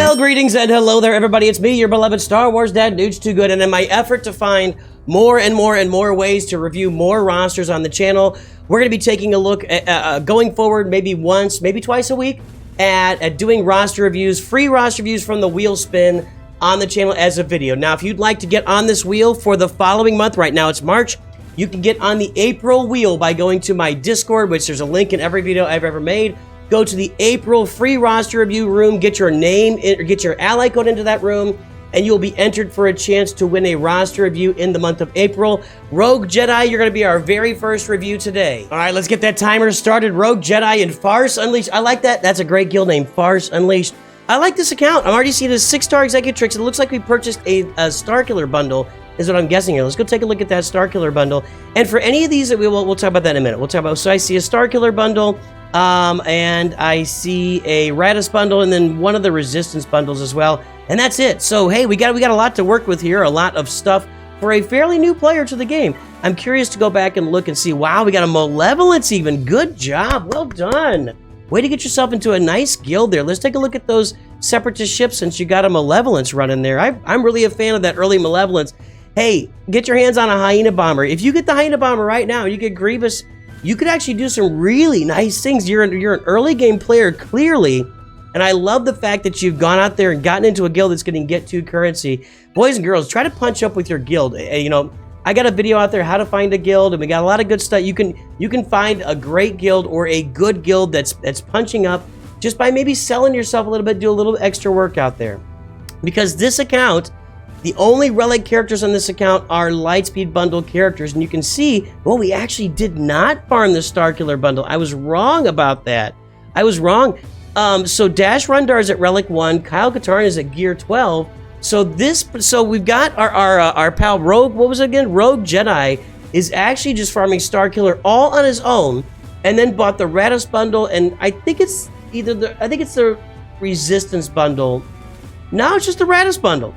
Well, greetings and hello there, everybody. It's me, your beloved Star Wars dad, Dude's Too Good, and in my effort to find more and more ways to review more rosters on the channel, we're going to be taking a look at, going forward, maybe once, maybe twice a week, at doing roster reviews, free roster reviews from the wheel spin on the channel as a video. Now, if you'd like to get on this wheel for the following month, right now it's March, you can get on the April wheel by going to my Discord, which there's a link in every video I've ever made. Go to the April free roster review room, get your name, or get your ally code into that room, and you'll be entered for a chance to win a roster review in the month of April. RogueJedi, you're going to be our very first review today. All right, let's get that timer started. RogueJedi and Farce Unleashed. I like that. That's a great guild name, Farce Unleashed. I like this account. I'm already seeing a 6-star executrix. It looks like we purchased a Starkiller bundle, is what I'm guessing here. Let's go take a look at that Starkiller bundle. And for any of these, we'll talk about that in a minute. We'll talk about, so I see a Starkiller bundle, and I see a Radis bundle, and then one of the Resistance bundles as well. And that's it. So, hey, we got a lot to work with here, a lot of stuff for a fairly new player to the game. I'm curious to go back and look and see, wow, we got a Malevolence even. Good job. Well done. Way to get yourself into a nice guild there. Let's take a look at those Separatist ships since you got a Malevolence running there. I'm really a fan of that early Malevolence. Hey, get your hands on a Hyena Bomber. If you get the Hyena Bomber right now, you get Grievous, you could actually do some really nice things. You're an early game player, clearly, and I love the fact that you've gone out there and gotten into a guild that's going to get 2 currency. Boys and girls, try to punch up with your guild. You know, I got a video out there how to find a guild, and we got a lot of good stuff. You can find a great guild or a good guild that's punching up just by maybe selling yourself a little bit, do a little extra work out there. Because this account, the only relic characters on this account are Lightspeed bundle characters, and you can see, well, we actually did not farm the Starkiller bundle. I was wrong about that. I was wrong. So J1Drz is at Relic 1, Kyle Katarn is at Gear 12. So we've got our pal Rogue, what was it again? RogueJedi is actually just farming Starkiller all on his own, and then bought the Radis bundle, and I think it's the Resistance bundle. No, it's just the Radis bundle.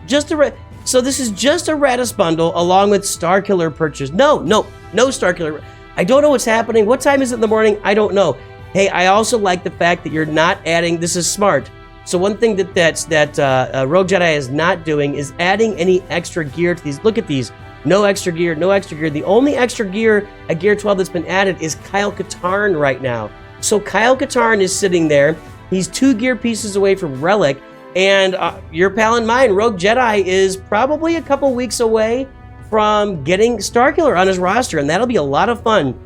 So this is just a Radis bundle along with Starkiller purchase. No Starkiller. I don't know what's happening. What time is it in the morning? I don't know. Hey, I also like the fact that you're not adding, this is smart. So one thing that RogueJedi is not doing is adding any extra gear to these. Look at these. No extra gear, no extra gear. The only extra gear at Gear 12 that's been added is Kyle Katarn right now. So Kyle Katarn is sitting there. He's 2 gear pieces away from Relic. And your pal and mine, RogueJedi, is probably a couple weeks away from getting Starkiller on his roster, and that'll be a lot of fun.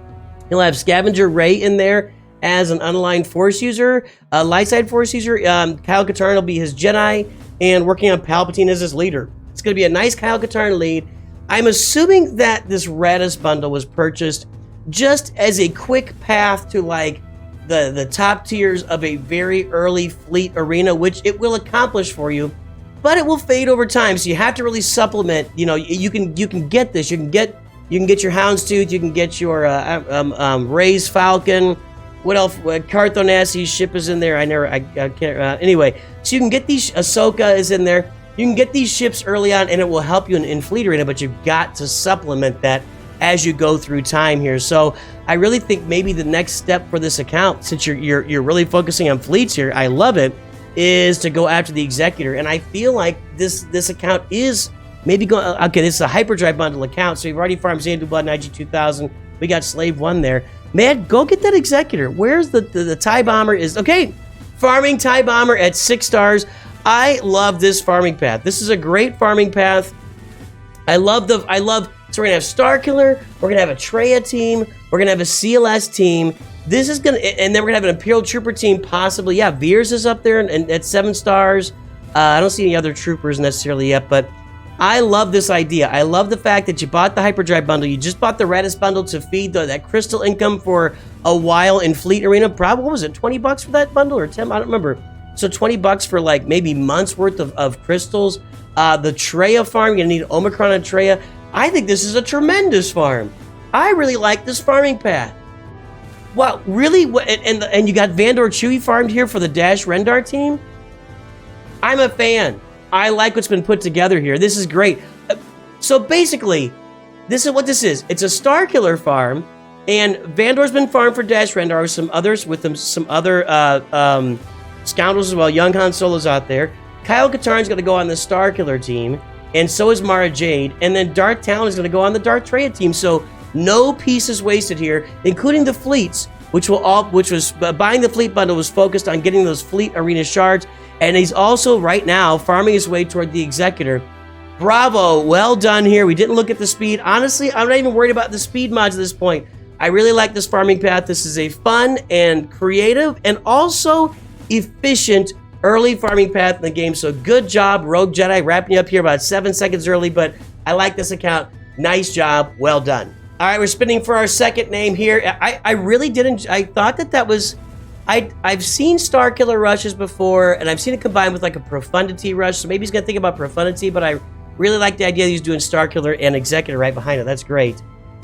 He'll have Scavenger Ray in there as an unaligned Force user, light side Force user. Kyle Katarn will be his Jedi, and working on Palpatine as his leader. It's going to be a nice Kyle Katarn lead. I'm assuming that this Radis bundle was purchased just as a quick path to, like, the top tiers of a very early fleet arena, which it will accomplish for you, but it will fade over time. So you have to really supplement. You know, you can get this. You can get your Houndstooth. You can get your Ray's Falcon. What else? Carthonassi's ship is in there. I can't. Anyway, so you can get these. Ahsoka is in there. You can get these ships early on, and it will help you in fleet arena. But you've got to supplement that as you go through time here. So I really think maybe the next step for this account, since you're really focusing on fleets here, I love it, is to go after the Executor. And I feel like this account is maybe going, okay, this is a Hyperdrive bundle account, so we've already farmed Xanadu Blood and IG-2000. We got Slave 1 there. Man, go get that Executor. Where's the TIE Bomber is, okay, farming TIE Bomber at 6 stars. I love this farming path. This is a great farming path. So we're going to have Starkiller, we're going to have a Traya team, we're going to have a CLS team. This is going to, and then we're going to have an Imperial Trooper team, possibly. Yeah, Veers is up there and at 7 stars. I don't see any other troopers necessarily yet, but I love this idea. I love the fact that you bought the Hyperdrive bundle. You just bought the Radis bundle to feed that crystal income for a while in Fleet Arena. Probably, what was it, 20 bucks for that bundle or 10? I don't remember. So 20 bucks for like maybe months worth of crystals. The Traya farm, you're going to need Omicron and Traya. I think this is a tremendous farm. I really like this farming path. Wow, really? And you got Vandor Chewie farmed here for the J1Drz team? I'm a fan. I like what's been put together here. This is great. So basically, this is what this is. It's a Starkiller farm, and Vandor's been farmed for J1Drz, some others with them, some other scoundrels as well. Young Han Solo's out there. Kyle Katarn's going to go on the Starkiller team, and so is Mara Jade, and then Darth Talon is going to go on the Darth Treya team. So no pieces wasted here, including the fleets, which was buying the fleet bundle was focused on getting those fleet arena shards, and he's also right now farming his way toward the Executor. Bravo, well done here. We didn't look at the speed. Honestly, I'm not even worried about the speed mods at this point. I really like this farming path. This is a fun and creative and also efficient early farming path in the game. So good job, RogueJedi, wrapping you up here about 7 seconds early, but I like this account. Nice job, well done. All right, we're spinning for our second name here. I really didn't, I thought that was, I've seen Starkiller rushes before, and I've seen it combined with like a Profundity rush, so maybe he's gonna think about Profundity, but I really like the idea that he's doing Starkiller and Executor right behind it. That's great.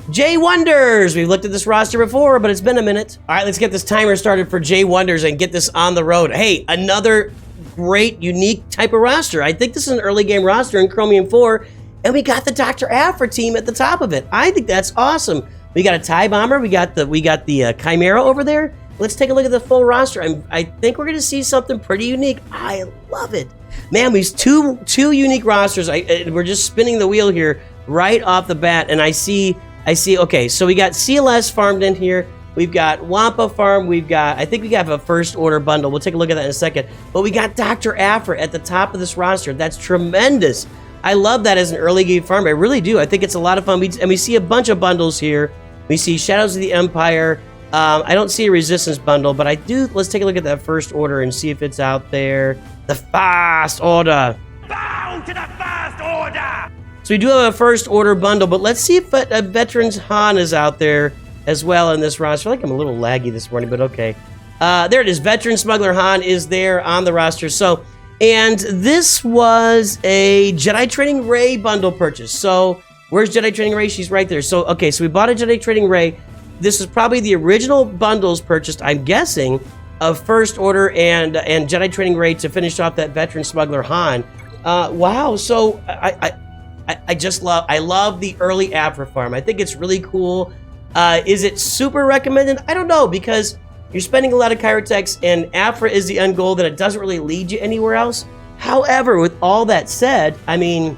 J1Drz. We've looked at this roster before, but it's been a minute. All right, let's get this timer started for J1Drz and get this on the road. Hey, another great, unique type of roster. I think this is an early game roster in Chromium 4, and we got the Dr. Afra team at the top of it. I think that's awesome. We got a TIE Bomber. We got the Chimera over there. Let's take a look at the full roster. I think we're going to see something pretty unique. I love it. Man, we've two unique rosters. We're just spinning the wheel here right off the bat, and I see, okay, so we got CLS farmed in here. We've got Wampa farm. I think we have a first order bundle. We'll take a look at that in a second. But we got Dr. Afra at the top of this roster. That's tremendous. I love that as an early game farm. I really do. I think it's a lot of fun. And we see a bunch of bundles here. We see Shadows of the Empire. I don't see a Resistance bundle, but I do. Let's take a look at that first order and see if it's out there. The Fast Order. Bow to the Fast Order! So we do have a first order bundle, but let's see if a Veterans Han is out there as well in this roster. I feel like I'm a little laggy this morning, but okay. There it is. Veteran Smuggler Han is there on the roster. So, and this was a Jedi Training Rey bundle purchase. So where's Jedi Training Rey? She's right there. So, okay, so we bought a Jedi Training Rey. This is probably the original bundles purchased, I'm guessing, of First Order and Jedi Training Rey to finish off that Veteran Smuggler Han. Wow, so I love the early Afra farm. I think it's really cool. Is it super recommended? I don't know, because you're spending a lot of Kyrotex and Afra is the end goal, that it doesn't really lead you anywhere else. However, with all that said, I mean,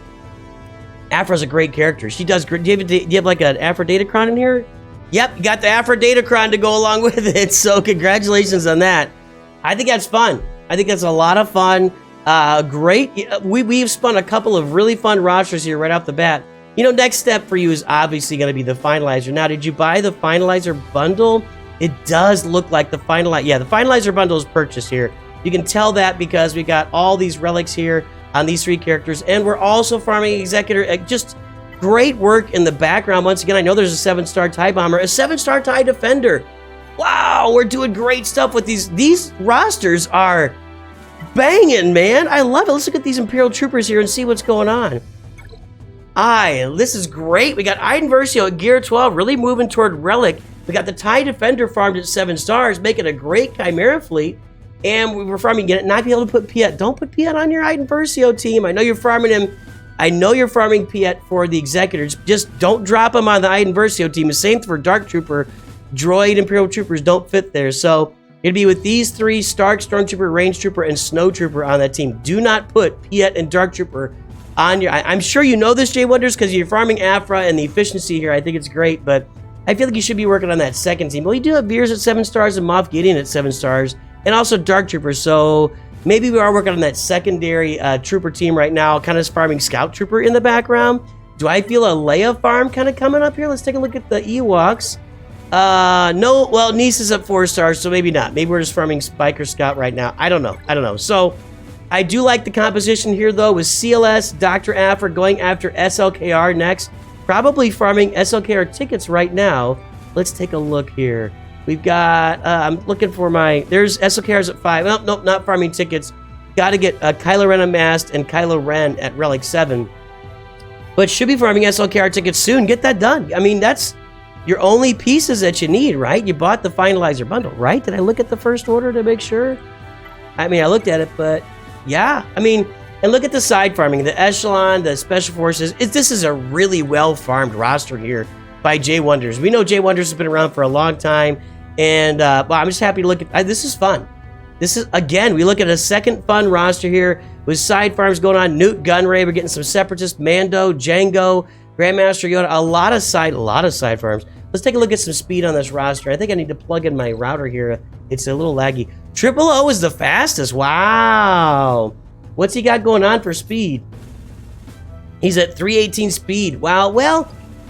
Afra's a great character. She does great. Do you have like an Afra Datacron in here? Yep, you got the Afra Datacron to go along with it, so congratulations on that. I think that's fun. I think that's a lot of fun. Great. We've spun a couple of really fun rosters here right off the bat. You know, next step for you is obviously going to be the Finalizer. Now, did you buy the Finalizer bundle? It does look like the Finalizer. Yeah, the Finalizer bundle is purchased here. You can tell that because we got all these relics here on these three characters, and we're also farming Executor. Just great work in the background. Once again, I know there's a 7-star TIE Bomber, a 7-star TIE Defender. Wow, we're doing great stuff with these. These rosters are banging, man. I love it. Let's look at these Imperial Troopers here and see what's going on. This is great. We got Iden Versio at Gear 12, really moving toward Relic. We got the TIE Defender farmed at 7 stars, making a great Chimera fleet. And we were farming it, not be able to put Piet. Don't put Piet on your Iden Versio team. I know you're farming him. I know you're farming Piet for the Executors. Just don't drop him on the Iden Versio team. The same for Dark Trooper. Droid Imperial Troopers don't fit there. So it'd be with these three, Stark, Stormtrooper, Range Trooper, and Snow Trooper on that team. Do not put Piet and Dark Trooper on your... I'm sure you know this, J1Drz, because you're farming Afra and the efficiency here. I think it's great, but I feel like you should be working on that second team. Well, you do have Veers at 7 stars and Moff Gideon at 7 stars, and also Dark Trooper, so maybe we are working on that secondary Trooper team right now, kind of farming Scout Trooper in the background. Do I feel a Leia farm kind of coming up here? Let's take a look at the Ewoks. No, well, Nice is at 4 stars, so maybe not. Maybe we're just farming Biker Scout right now. I don't know. So I do like the composition here, though, with CLS, Dr. Afra going after SLKR next. Probably farming SLKR tickets right now. Let's take a look here. We've got, I'm looking for there's SLKRs at 5. Oh, nope, not farming tickets. Got to get Kylo Ren amassed and Kylo Ren at Relic 7. But should be farming SLKR tickets soon. Get that done. I mean, that's your only pieces that you need, right? You bought the Finalizer bundle, right? Did I look at the first order to make sure? I mean, I looked at it, but yeah. I mean, and look at the side farming, the Echelon, the Special Forces. This is a really well-farmed roster here by J1Drz. We know J1Drz has been around for a long time, and well, I'm just happy to look at this. Is fun. This is, again, we look at a second fun roster here with side farms going on. Newt Gunray, we're getting some Separatist, Mando, Django, Grandmaster Yoda, a lot of side farms. Let's take a look at some speed on this roster. I think I need to plug in my router here. It's a little laggy. Triple O is the fastest. Wow. What's he got going on for speed? He's at 318 speed. Wow. Well,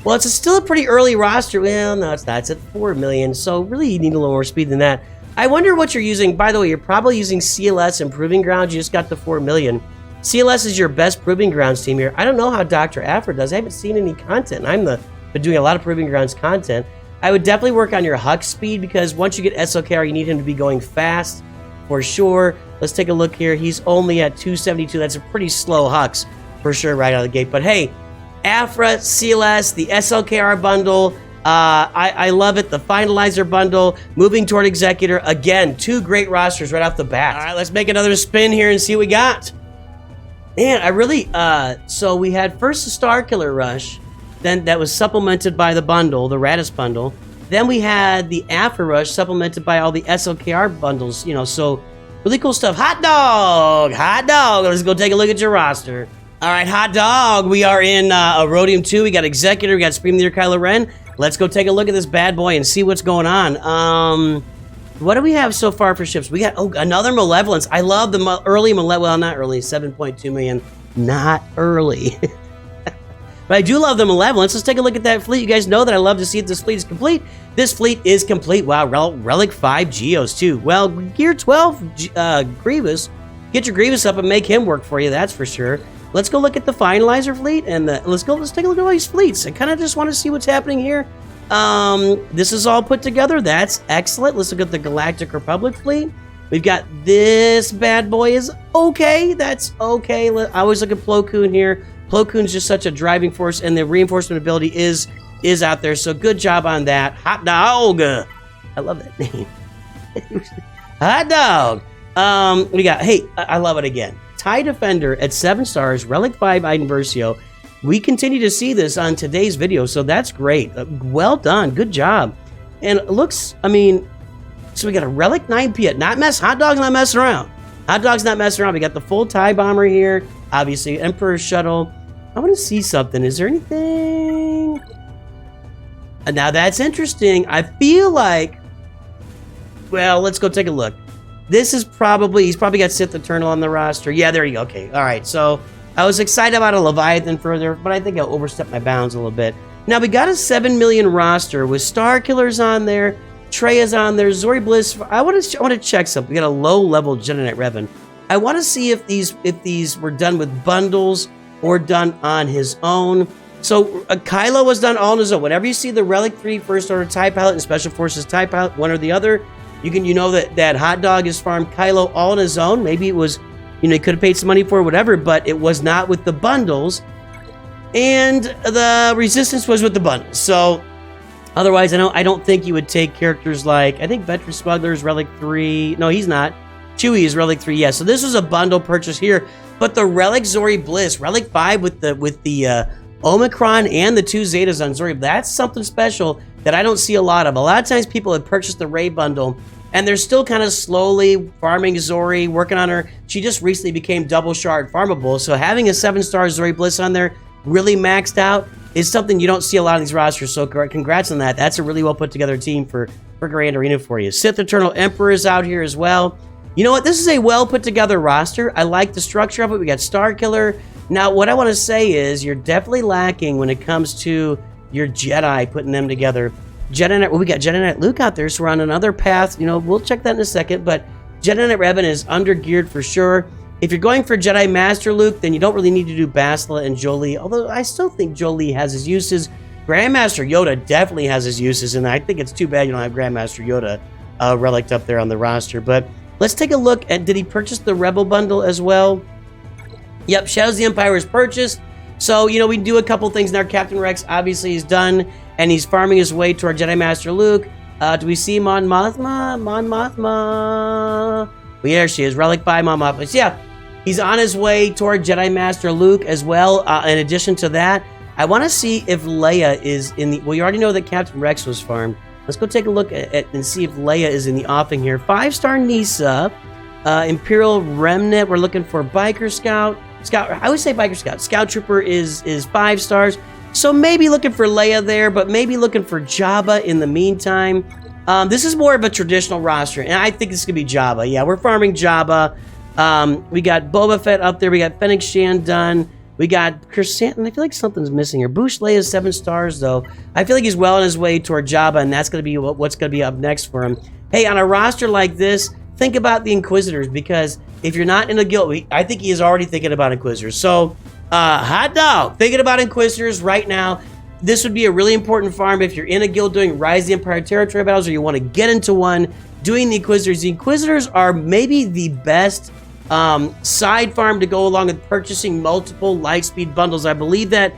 it's still a pretty early roster. Well, no, it's not. It's at 4 million. So really, you need a little more speed than that. I wonder what you're using. By the way, you're probably using CLS and Proving Grounds. You just got the 4 million. CLS is your best Proving Grounds team here. I don't know how Dr. Afra does. I haven't seen any content. Been doing a lot of Proving Grounds content. I would definitely work on your Hux speed because once you get SLKR, you need him to be going fast for sure. Let's take a look here. He's only at 272. That's a pretty slow Hux for sure right out of the gate. But hey, Afra, CLS, the SLKR bundle, I love it. The Finalizer bundle, moving toward Executor. Again, 2 great rosters right off the bat. All right, let's make another spin here and see what we got. Man, I really, so we had first the Star Killer Rush, then that was supplemented by the bundle, the Radis bundle. Then we had the Afra Rush supplemented by all the SLKR bundles, you know, so really cool stuff. Hot Dog! Hot Dog! Let's go take a look at your roster. All right, Hot Dog, we are in Rhodium 2. We got Executor, we got Supreme Leader Kylo Ren. Let's go take a look at this bad boy and see what's going on. What do we have so far for ships? We got, another Malevolence. I love the early Malevolence. Well, not early, 7.2 million. Not early. But I do love the Malevolence. Let's take a look at that fleet. You guys know that I love to see if this fleet is complete. This fleet is complete. Wow, Relic 5 Geos too. Well, Gear 12 Grievous. Get your Grievous up and make him work for you, that's for sure. Let's go look at the Finalizer fleet and let's take a look at all these fleets. I kind of just want to see what's happening here. This is all put together. That's excellent. Let's look at the Galactic Republic fleet. We've got this bad boy is okay. That's okay. I always look at Plo Koon here. Plo Koon's just such a driving force, and the reinforcement ability is out there. So good job on that. Hot Dog. I love that name. Hot Dog. We got, hey, I love it again. TIE Defender at 7 stars, Relic 5 Iden Versio. We continue to see this on today's video, so that's great. Well done. Good job. And it looks, I mean, so we got a Relic 9 Piet. Hot Dog's not messing around. Hot Dog's not messing around. We got the full TIE Bomber here. Obviously, Emperor Shuttle. I want to see something. Is there anything? Now that's interesting. I feel like, well, let's go take a look. This is probably, he's probably got Sith Eternal on the roster. Yeah, there you go. Okay, all right. So I was excited about a Leviathan further, but I think I overstepped my bounds a little bit. Now we got a 7 million roster with Star Killers on there, Treya's on there, Zori Bliss. I want to check something. We got a low-level Jedi Knight Revan. I want to see if these were done with bundles or done on his own. So Kylo was done all on his own. Whenever you see the Relic 3 First Order TIE Pilot and Special Forces TIE Pilot, one or the other, you know that Hot Dog is farmed Kylo all on his own. Maybe it was, he could have paid some money for it, whatever, but it was not with the bundles. And the Resistance was with the bundles. So otherwise, I don't think you would take characters like, I think Veteran Smuggler's Relic 3. No, he's not. Chewie is Relic 3, yes. So this was a bundle purchase here. But the Relic Zori Bliss, Relic 5 with the Omicron and the 2 Zetas on Zori, that's something special that I don't see a lot of. A lot of times people have purchased the Rey bundle and they're still kind of slowly farming Zori, working on her. She just recently became double shard farmable. So having a 7-star Zori Bliss on there really maxed out is something you don't see a lot of these rosters. So congrats on that. That's a really well put together team for Grand Arena for you. Sith Eternal Emperor is out here as well. You know what? This is a well put together roster. I like the structure of it. We got Star Killer. Now, what I want to say is you're definitely lacking when it comes to your Jedi, putting them together. Jedi Knight, well, we got Jedi Knight Luke out there, so we're on another path. We'll check that in a second, but Jedi Knight Revan is under-geared for sure. If you're going for Jedi Master Luke, then you don't really need to do Bastila and Jolee, although I still think Jolee has his uses. Grandmaster Yoda definitely has his uses, and I think it's too bad you don't have Grandmaster Yoda relicked up there on the roster. But let's take a look at, did he purchase the Rebel bundle as well? Yep, Shadows of the Empire is purchased. So, we do a couple things now. Captain Rex obviously is done, and he's farming his way toward Jedi Master Luke. Do we see Mon Mothma? Mon Mothma. Well, there she is, Relic 5 Mon Mothma. So, yeah, he's on his way toward Jedi Master Luke as well. In addition to that, I want to see if Leia is in the... Well, you already know that Captain Rex was farmed. Let's go take a look at and see if Leia is in the offing here. 5-star Nisa. Imperial Remnant, we're looking for Biker Scout. I would say Biker Scout. Scout Trooper is 5 stars. So maybe looking for Leia there, but maybe looking for Jabba in the meantime. This is more of a traditional roster, and I think this could be Jabba. Yeah, we're farming Jabba. We got Boba Fett up there. We got Fennec Shan done. We got Chrysanthemum. I feel like something's missing here. Bouche Leia is 7 stars, though. I feel like he's well on his way toward Jabba, and that's going to be what's going to be up next for him. Hey, on a roster like this, think about the Inquisitors, because if you're not in a guild, I think he is already thinking about Inquisitors. So, hot dog, thinking about Inquisitors right now. This would be a really important farm if you're in a guild doing Rise of the Empire territory battles, or you want to get into one doing the Inquisitors. The Inquisitors are maybe the best side farm to go along with purchasing multiple Lightspeed bundles. I believe that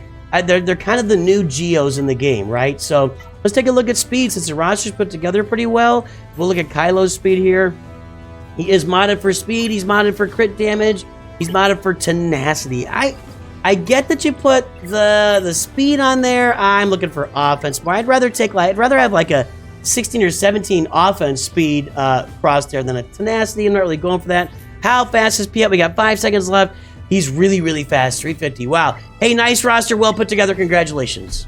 they're kind of the new Geos in the game, right? So let's take a look at speed, since the roster's put together pretty well. We'll look at Kylo's speed here. He is modded for speed. He's modded for crit damage. He's modded for tenacity. I get that you put the speed on there. I'm looking for offense, but I'd rather have like a 16 or 17 offense speed cross there than a tenacity. I'm not really going for that. How fast is P up? We got 5 seconds left. He's really, really fast. 350. Wow. Hey, nice roster. Well put together. Congratulations.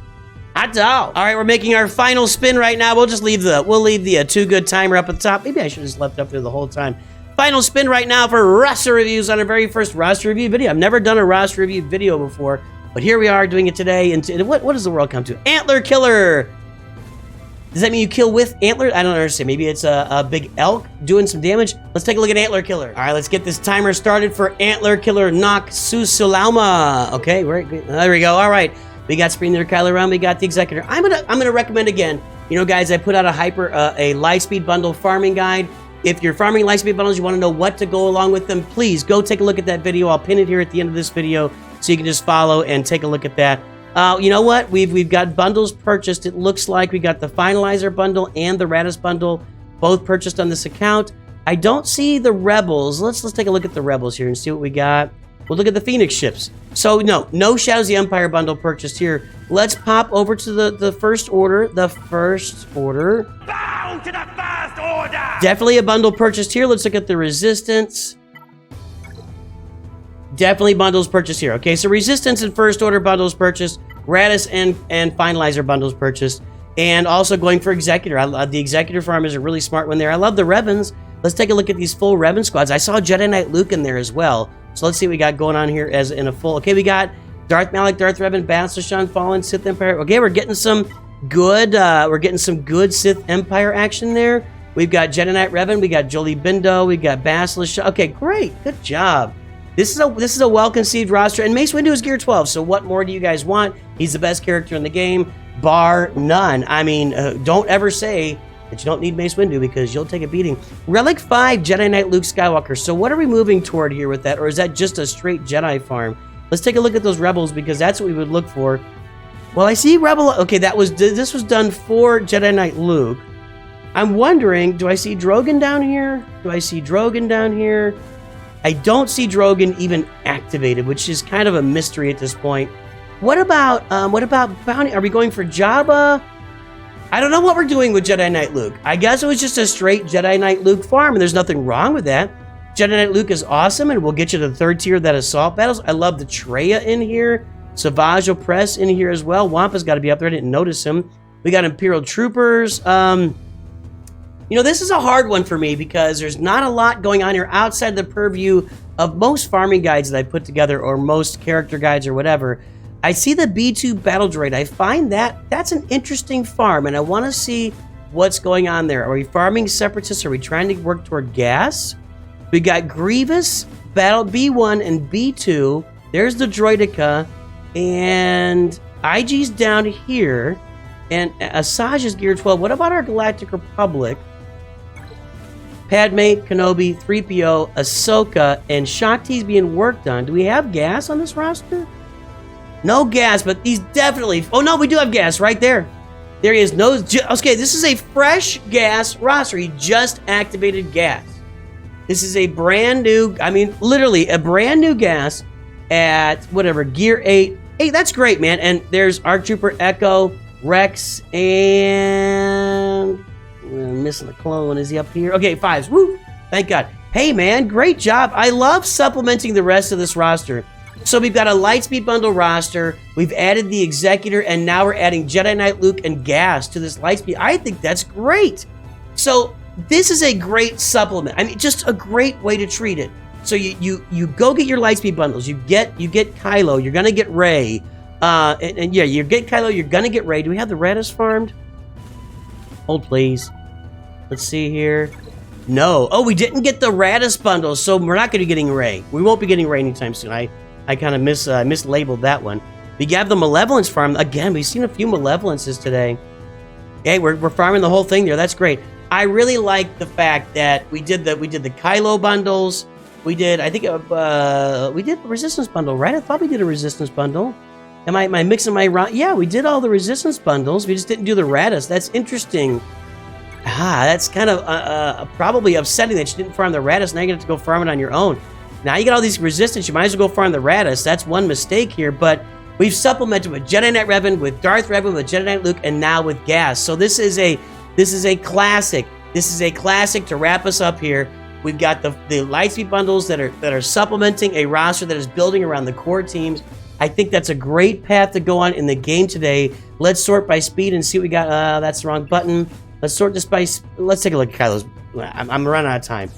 Hot dog. All right, we're making our final spin right now. We'll just leave the Too Good timer up at the top. Maybe I should have just left it up there the whole time. Final spin right now for roster reviews on our very first roster review video. I've never done a roster review video before, but here we are doing it today. And what does the world come to? Antler Killer. Does that mean you kill with antler? I don't understand. Maybe it's a big elk doing some damage. Let's take a look at Antler Killer. All right, let's get this timer started for Antler Killer Nock Susulama. Okay, right, there we go. All right, we got Spreen there, Kylo Ren. We got the Executor. I'm gonna recommend again. You know, guys, I put out a Lightspeed bundle farming guide. If you're farming Lightspeed bundles, you want to know what to go along with them, please go take a look at that video. I'll pin it here at the end of this video so you can just follow and take a look at that. You know what? We've got bundles purchased. It looks like we got the Finalizer bundle and the Radis bundle both purchased on this account. I don't see the Rebels. Let's take a look at the Rebels here and see what we got. We'll look at the Phoenix ships. So no Shadows of the Empire bundle purchased here. Let's pop over to the First Order. The First Order. Bow to the First Order! Definitely a bundle purchased here. Let's look at the Resistance. Definitely bundles purchased here. Okay, so Resistance and First Order bundles purchased. Radis and Finalizer bundles purchased. And also going for Executor. The Executor farm is a really smart one there. I love the Revens. Let's take a look at these full Revan squads. I saw Jedi Knight Luke in there as well. So let's see what we got going on here as in a full. Okay, we got Darth Malak, Darth Revan, Bastila Shan, Fallen, Sith Empire. Okay, we're getting some good Sith Empire action there. We've got Jedi Knight Revan, we got Jolie Bindo, we got Bastila Shan. Okay, great, good job. This is a well-conceived roster, and Mace Windu is Gear 12, so what more do you guys want? He's the best character in the game, bar none. I mean, don't ever say that you don't need Mace Windu, because you'll take a beating. Relic 5, Jedi Knight Luke Skywalker. So what are we moving toward here with that, or is that just a straight Jedi farm? Let's take a look at those Rebels, because that's what we would look for. Well, I see Rebel. Okay, this was done for Jedi Knight Luke. I'm wondering, do I see Drogon down here? Do I see Drogon down here? I don't see Drogon even activated, which is kind of a mystery at this point. What about Bounty? Are we going for Jabba? I don't know what we're doing with Jedi Knight Luke. I guess it was just a straight Jedi Knight Luke farm, and there's nothing wrong with that. Jedi Knight Luke is awesome, and we'll get you to the 3rd tier of that assault battles. I love the Traya in here. Savage Opress in here as well. Wampa's got to be up there. I didn't notice him. We got Imperial Troopers. You know, this is a hard one for me because there's not a lot going on here outside the purview of most farming guides that I put together, or most character guides or whatever. I see the B2 Battle Droid. I find that's an interesting farm, and I want to see what's going on there. Are we farming Separatists? Are we trying to work toward gas? We got Grievous, Battle B1, and B2. There's the Droidica, and IG's down here, and Asajj is Gear 12. What about our Galactic Republic? Padme, Kenobi, 3PO, Ahsoka, and Shakti's being worked on. Do we have gas on this roster? No gas, but these definitely... Oh, no, we do have gas right there. There he is. No, okay, this is a fresh gas roster. He just activated gas. This is a brand new... I mean, literally, a brand new gas at, whatever, Gear 8. Hey, that's great, man. And there's ARC Trooper, Echo, Rex, and... I'm missing the clone. Is he up here? Okay, 5s. Woo! Thank God. Hey, man, great job. I love supplementing the rest of this roster. So we've got a Lightspeed Bundle roster. We've added the Executor, and now we're adding Jedi Knight Luke and Gas to this Lightspeed. I think that's great. So this is a great supplement. I mean, just a great way to treat it. So you go get your Lightspeed bundles. You get Kylo. You're gonna get Rey. And yeah, you get Kylo. You're gonna get Rey. Do we have the Radis farmed? Hold please. Let's see here. No. Oh, we didn't get the Radis bundles, so we're not gonna be getting Rey. We won't be getting Rey anytime soon. I kind of mislabeled that one. We have the Malevolence farm again. We've seen a few Malevolences today. Hey, we're farming the whole thing there. That's great. I really like the fact that we did the Kylo bundles. We did, I think, we did the Resistance bundle, right? I thought we did a Resistance bundle. Am I mixing my... Yeah, we did all the Resistance bundles. We just didn't do the Radis. That's interesting. That's kind of probably upsetting that you didn't farm the Radis. Now you're going to have to go farm it on your own. Now you got all these Resistance. You might as well go farm the Radis. That's one mistake here, but we've supplemented with Jedi Knight Revan, with Darth Revan, with Jedi Knight Luke, and now with Gas. So this is a classic. This is a classic to wrap us up here. We've got the Lightspeed bundles that are supplementing a roster that is building around the core teams. I think that's a great path to go on in the game today. Let's sort by speed and see what we got. That's the wrong button. Let's sort this by... Let's take a look at Kylo's. I'm running out of time.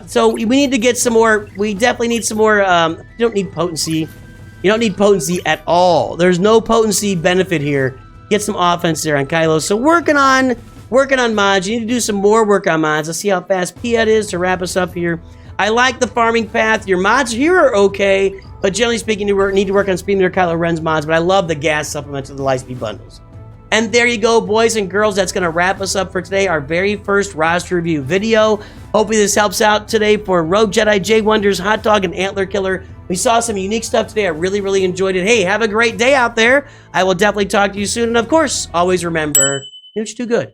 So we need to get some more... We definitely need some more... you don't need potency. You don't need potency at all. There's no potency benefit here. Get some offense there on Kylo. So working on mods. You need to do some more work on mods. Let's see how fast Piet is to wrap us up here. I like the farming path. Your mods here are okay, but generally speaking, you need to work on speeding their Kylo Ren's mods, but I love the Gas supplement to the Lightspeed bundles. And there you go, boys and girls. That's going to wrap us up for today, our very first roster review video. Hopefully this helps out today for RogueJedi, J1Drz, Hot Dog, and Antler Killer. We saw some unique stuff today. I really, really enjoyed it. Hey, have a great day out there. I will definitely talk to you soon. And of course, always remember, Nooch too good.